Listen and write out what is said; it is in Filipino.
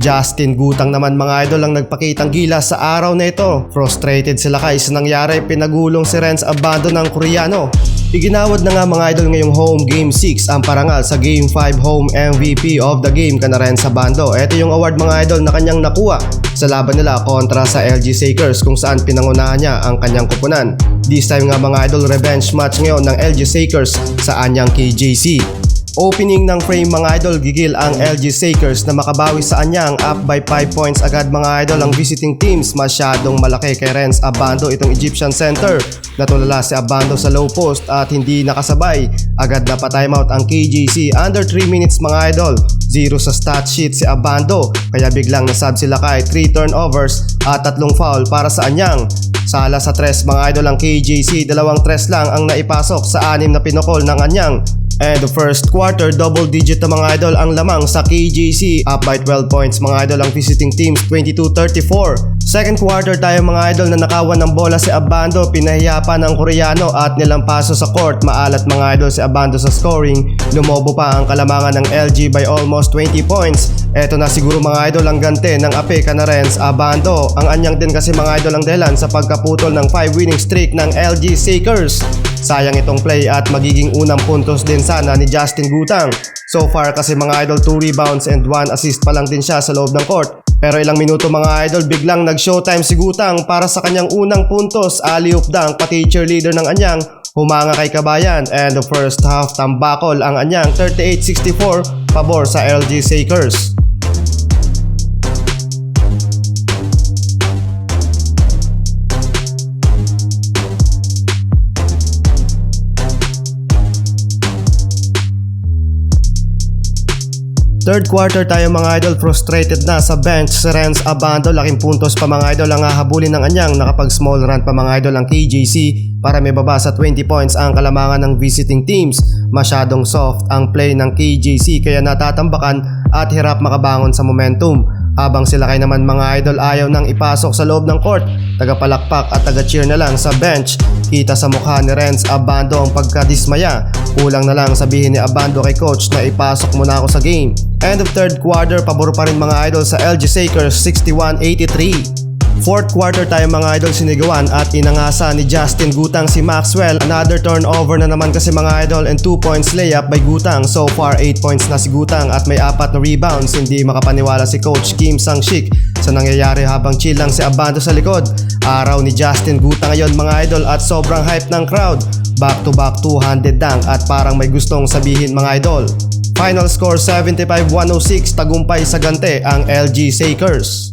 Justin Gutang naman mga idol ang nagpakitang gilas sa araw na ito. Frustrated sila kay sa nangyari, pinagulong si Renz Abando ng Koreano. Iginawad na nga mga idol ngayong home Game 6 ang parangal sa Game 5 home MVP of the game kana Renz Abando. Ito yung award mga idol na kanyang nakuha sa laban nila kontra sa LG Sakers kung saan pinangunahan niya ang kanyang kupunan. This time nga mga idol, revenge match ngayon ng LG Sakers sa anyang KJC. Opening ng frame mga idol, gigil ang LG Sakers na makabawi sa anyang up by 5 points agad mga idol ang visiting teams. Masyadong malaki kay Renz Abando itong Egyptian center. Natulala si Abando sa low post at hindi nakasabay. Agad na pa-timeout ang KJC under 3 minutes mga idol. 0 sa stat sheet si Abando kaya biglang nasab sila kay 3 turnovers at 3 foul para sa anyang. Sala sa 3 mga idol ang KJC, 2 3 lang ang naipasok sa 6 na pinokol ng anyang. And the first quarter, double digit na mga idol ang lamang sa KJC. Up by 12 points mga idol ang visiting teams, 22-34. Second quarter tayo mga idol na nakawan ng bola si Abando. Pinahiya pa ng Koreano at nilampaso sa court. Maalat mga idol si Abando sa scoring. Lumobo pa ang kalamangan ng LG by almost 20 points. Eto na siguro mga idol ang gante ng ape kana Renz Abando. Ang anyang din kasi mga idol ang dahilan sa pagkaputol ng 5 winning streak ng LG Sakers. Sayang itong play at magiging unang puntos din sana ni Justin Gutang. So far kasi mga idol 2 rebounds and 1 assist pa lang din siya sa loob ng court. Pero ilang minuto mga idol biglang nag-showtime si Gutang para sa kanyang unang puntos. Alley-oop dunk pati cheerleader ng anyang humanga kay Kabayan. And the first half tambakol ang anyang 38-64 pabor sa LG Sakers. Third quarter tayo mga idol, frustrated na sa bench si Renz Abando. Laking puntos pa mga idol ang hahabulin ng anyang. Nakapag small run pa mga idol ang KJC para may baba sa 20 points ang kalamangan ng visiting teams. Masyadong soft ang play ng KJC kaya natatambakan at hirap makabangon sa momentum. Habang sila kay naman mga idol ayaw nang ipasok sa loob ng court. Tagapalakpak at taga-cheer na lang sa bench. Kita sa mukha ni Renz Abando ang pagkadismaya. Kulang na lang sabihin ni Abando kay coach na ipasok muna ako sa game. End of third quarter, pabor pa rin mga idol sa LG Sakers, 61-83. Fourth quarter tayo mga idol, sinigawan at inangasa ni Justin Gutang si Maxwell. Another turnover na naman kasi mga idol and 2 points layup by Gutang. So far 8 points na si Gutang at may 4 na rebounds. Hindi makapaniwala si Coach Kim Sang-shik sa nangyayari habang chill lang si Abando sa likod. Araw ni Justin Gutang ngayon mga idol at sobrang hype ng crowd. Back to back 200 dunk at parang may gustong sabihin mga idol. Final score 75-106, tagumpay sa gante ang LG Sakers.